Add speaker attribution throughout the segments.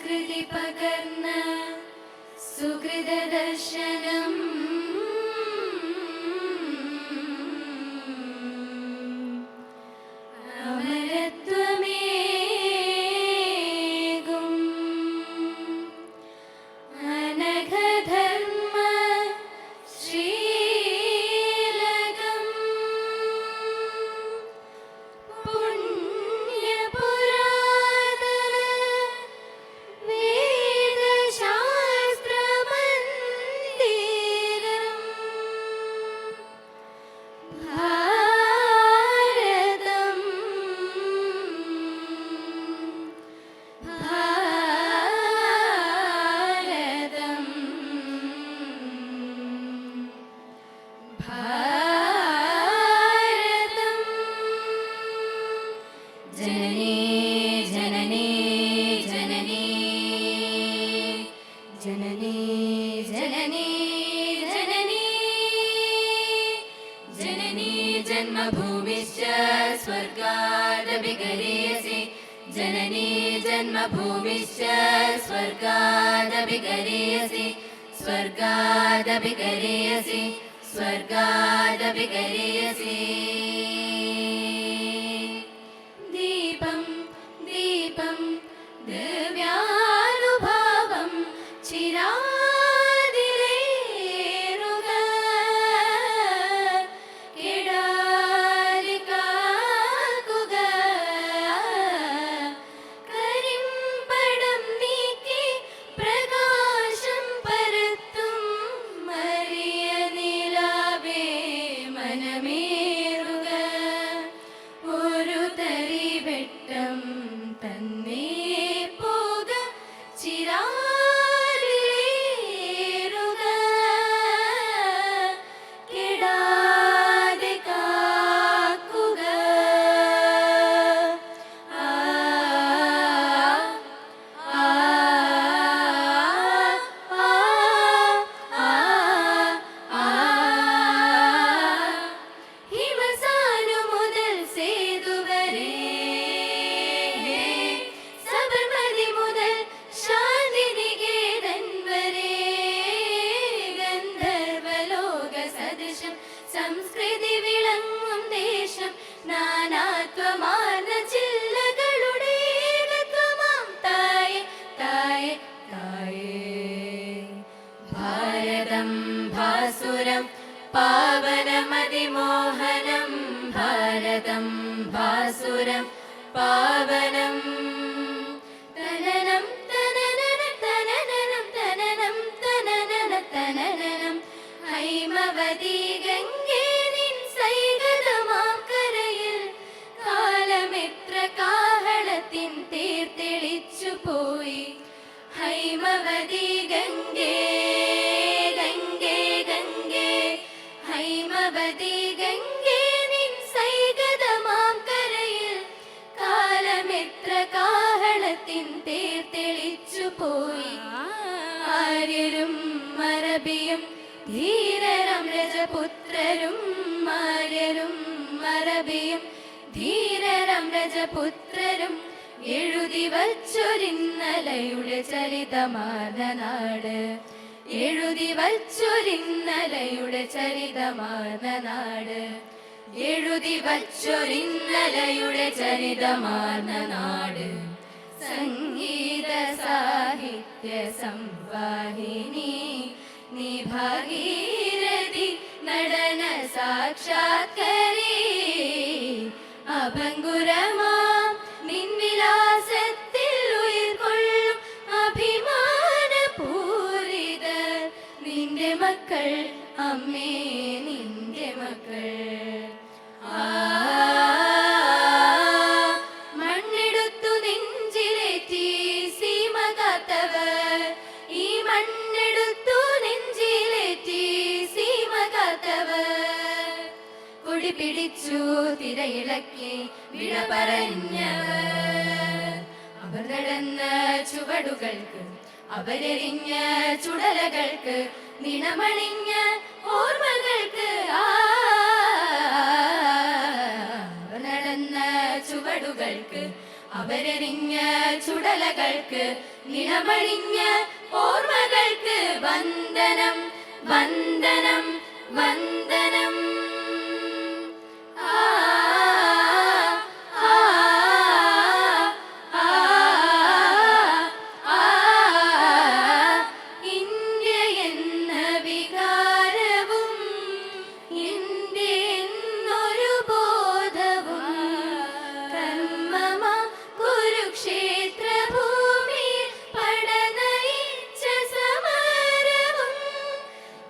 Speaker 1: സംസ്കൃതി പകർന്ന സുഹൃത ദർശനം जन्मभूमिश्च स्वर्गादभिगरीयसि जननी जन्मभूमिश्च स्वर्गादभिगरीयसि स्वर्गादभिगरीयसि स्वर्गादभिगरीयसि दीपं दीपं दिव्यानुभावं चिरा സംസ്കൃതി വിളങ്ങും ദേശം നാനാത്വമാർന്ന ചില്ലകളുടെ ഏകത്വമാം തായേ തായേ തായേ ഭാരതം ഭാസുരം പാവനമതിമോഹനം ഭാരതം ഭാസുരം പാവനം തനനം തനനന തനനനം തനനം തനനന തനനനം ഹൈമവതി ഗംഗേ നിൻ സൈകതമാം കരയിൽ കാലമെത്ര കാഹളത്തിൻ തേർത്തെളിച്ചു പോയി ഹൈമവതി ഗംഗേ ഗംഗേ ഗംഗേ ഹൈമവതി ഗംഗേ നിൻ സൈകതമാം കരയിൽ കാലമെത്ര കാഹളത്തിൻ തേർത്തെളിച്ചു പോയി ആര്യരും അറബിയും ധീരരം രജപുത്രരും ആര്യരും അറബിയും ധീരരം രജപുത്രരും എഴുതി വച്ചൊരിന്നലയുടെ ചരിതമാർന്ന നാട് എഴുതി വച്ചൊരിന്നലയുടെ ചരിതമാർന്ന നാട് എഴുതി വച്ചൊരിന്നലയുടെ ചരിതമാർന്ന നാട് സംഗീത സാഹിത്യ സംവാഹിനി നീ ഭാഗീരഥി നടന സാക്ഷാത്കരീ അഭംഗുരമാം നിൻ വിലാസത്തിൽ ഉയർകൊള്ളും അഭിമാനപൂരിതർ നിന്റെ മക്കൾ അമ്മേ നിന്റെ മക്കൾ മണ്ണെടുത്തു നെഞ്ചിലേറ്റി സീമ കാത്തവർ ഈ മണ്ണെടുത്തു നെഞ്ചിലേറ്റി സീമ കാത്തവർ കൊടി പിടിച്ചു തിരയിളക്കി വിട പറഞ്ഞവർ അവർ നടന്ന ചുവടുകൾക്ക് അവരെറിഞ്ഞ ചുടലകൾക്ക് നിണമണിഞ്ഞ ഓർമ്മകൾക്ക് അവർ നടന്ന ചുവടുകൾക്ക് അവരെറിഞ്ഞ ചുടലകൾക്ക് നിണമണിഞ്ഞ ഓർമ്മകൾക്ക് വന്ദനം വന്ദനം വന്ദനം. ആ ആ ആ ആ ഇന്ത്യ എന്ന വികാരവും ഇന്ത്യ എന്നൊരു ബോധവും കർമ്മമാ കുരുക്ഷേത്ര ഭൂമിയിൽ പടനയിച്ച സമരവും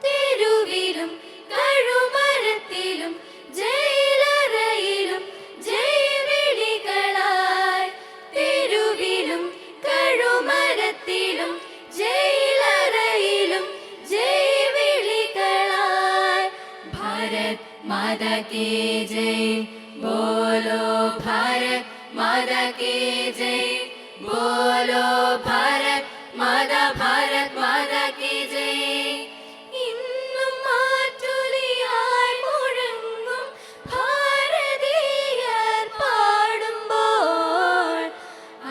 Speaker 1: തെരുവിലും കഴുമരത്തിലും ജയിലറയിലും ജയ്വിളികളായി തെരുവിലും കഴുമരത്തിലും ജയിലറയിലും ജയ്വിളികളായി. ഭാരത് മാതാ കീ ജയ് ബോലോ ഭാരത് മാതാ കീ ജയ് ബോലോ ഭാരത് മാതാ ഭാരത് മാതാ കീ ജയ്. ഇന്നും മാറ്റൊലിയായി മുഴങ്ങും ഭാരതീയർ പാടുമ്പോൾ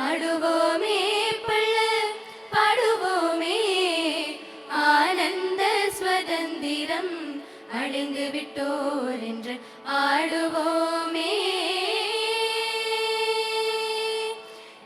Speaker 1: ആടുവോമേ പള്ള് പാടുവോമേ ആനന്ദ സ്വതந்திரம் அழிந்து விட்டோர் என்று ஆடுவோமே.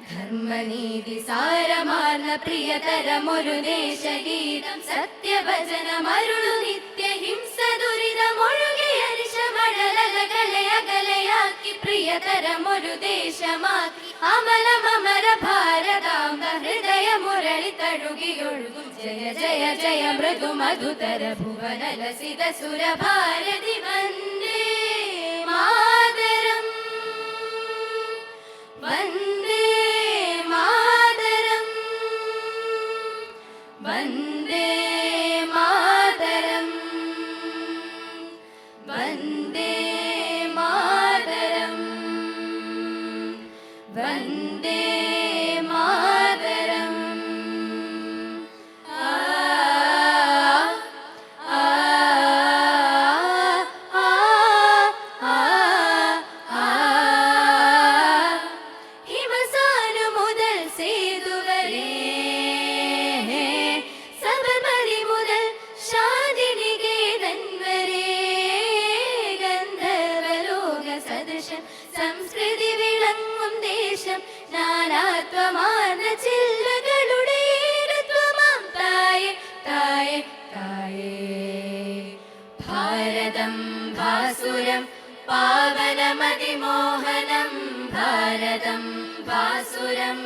Speaker 1: ധർമ്മനീതി സാരമാർന്ന പ്രിയതരമൊരു ദേശഗീതം സത്യവചനമരുളു നിത്യഹിംസ ദുരിതമൊഴുകിയ നിശമഴലകളെ അകലയാക്കി പ്രിയതരമൊരു ദേശമാക്കി അമലമര ഭാരതാംബ ഹൃദയ മുരളി തഴുകിയൊഴുകും ജയ ജയ ജയ മൃദു മധുതര ഭുവനലസിത സുരഭാരതി വന്ദേ മാതരം വന്ദേ മാതരം വന്ദേ മാതരം വന്ദേ മാതരം വന്ദേ മാതരം. ആ ആ ആ ആ ആ ഹിമസാനു മുതൽ സേതു വരെ സബർമതി മുതൽ ശാന്തിനികേതൻ വരെ ഗന്ധർവലോക സദൃശം സംസ്കൃതി വിളങ്ങും ദേശം നാനാത്വമാർന്ന ചില്ലകളുടെ ഏകത്വമാം തായേ തായേ തായേ. ഭാരതം ഭാസുരം പാവനമതിമോഹനം ഭാരതം ഭാസുരം.